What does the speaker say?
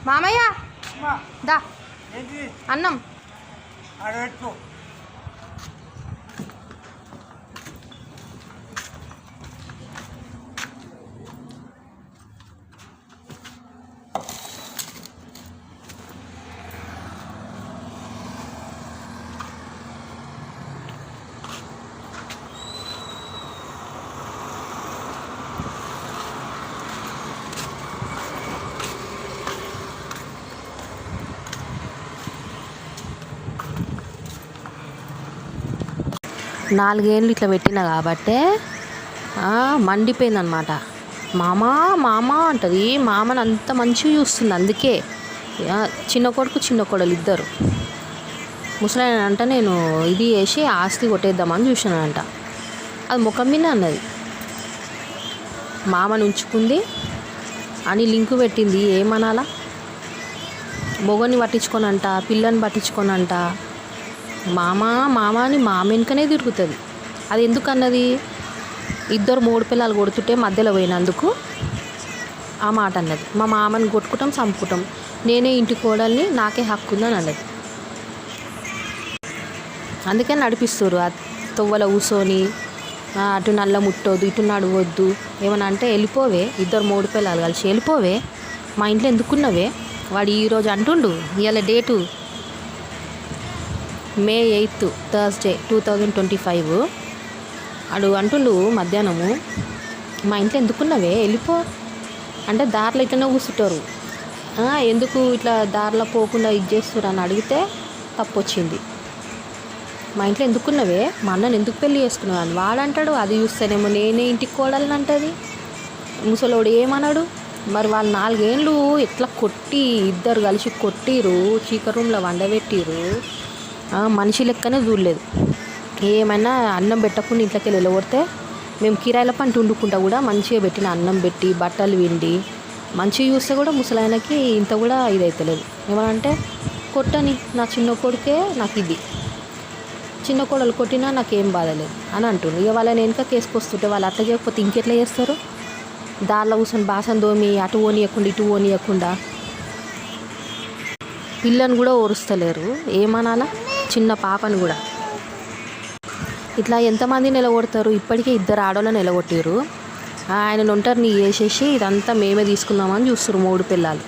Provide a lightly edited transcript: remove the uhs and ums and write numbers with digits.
మామయ్య దా ఏంటి అన్నం అడగట్టు 4 ఏళ్ళు ఇట్లా పెట్టినా కాబట్టే మండిపోయిందనమాట. మామ మామ అంటది. మామని అంత మంచిగా చూస్తుంది. అందుకే చిన్న కొడుకు చిన్న కోడలు ఇద్దరు. ముసలాయన అంట నేను ఇది వేసి ఆస్తి కొట్టేద్దామని చూసానంట. అది ముఖం మీద అన్నది. మామని ఉంచుకుంది అని లింకు పెట్టింది. ఏమనాలా? మొగని పట్టించుకోనంట, పిల్లని పట్టించుకోనంట. మామ మామ అని మామ వెనుకనే తిరుగుతుంది. అది ఎందుకు అన్నది? ఇద్దరు 3 పిల్లలు కొడుతుంటే మధ్యలో పోయినందుకు ఆ మాట అన్నది. మా మామని కొట్టుకుంటాం, చంపుకుంటాం, నేనే ఇంటి కోడల్ని, నాకే హక్కు ఉందని అన్నది. అందుకని నడిపిస్తారు. తొవ్వల కూర్చొని అటు నల్ల ముట్టొద్దు, ఇటు నడవద్దు. ఏమన్నా అంటే వెళ్ళిపోవే, ఇద్దరు 3 పిల్లలు కలిసి వెళ్ళిపోవే, మా ఇంట్లో ఎందుకున్నవే. వాడు ఈరోజు అంటుండు, ఇవాళ డేటు May 8th Thursday 2025. అడు అంటుండు మధ్యాహ్నము, మా ఇంట్లో ఎందుకున్నవే వెళ్ళిపో అంటే దారిలో ఇట్లనే కూర్చుంటారు. ఎందుకు ఇట్లా దారిలో పోకుండా ఇది చేస్తారు అని అడిగితే తప్పు వచ్చింది. మా ఇంట్లో ఎందుకున్నవే, మా అన్నని ఎందుకు పెళ్ళి చేసుకున్నావు అని వాడంటాడు. అది చూస్తేనేమో నేనే ఇంటికి కోడలని అంటది. ముసలోడు ఏమన్నాడు? మరి వాళ్ళు 4 ఏళ్ళు ఎట్లా కొట్టి, ఇద్దరు కలిసి కొట్టిరు, చీకటి రూమ్లో వండబెట్టిరు. మనిషి లెక్కనే చూడలేదు. ఏమైనా అన్నం పెట్టకుండా ఇంట్లోకి వెళ్ళి వెళ్ళగొడితే మేము కిరాయిల పంట వండుకుంటా కూడా మంచిగా పెట్టిన అన్నం పెట్టి బట్టలు విండి మంచిగా చూస్తే కూడా ముసలాయనకి ఇంత కూడా ఇదైతలేదు. ఏమనంటే కొట్టని, నా చిన్న కొడుకే నాకు ఇది, చిన్న కోడలు కొట్టినా నాకేం బాధలేదు అని అంటుండు. ఇక వాళ్ళని వెనక కేసుకొస్తుంటే వాళ్ళు అట్లా చేయకపోతే ఇంకెట్లా చేస్తారు? దారిలో కూర్చొని బాసన దోమి అటు ఓనియకుండా ఇటు ఓనియకుండా పిల్లని కూడా ఓరుస్తలేరు. ఏమనాలా? చిన్న పాపను కూడా ఇట్లా ఎంతమంది నిలగొడతారు? ఇప్పటికే 2 ఆడోళ్ళని నిలగొట్టారు. ఆయన ఒంటరిని వేసేసి ఇదంతా మేమే తీసుకుందామని చూస్తారు 3 పిల్లలు.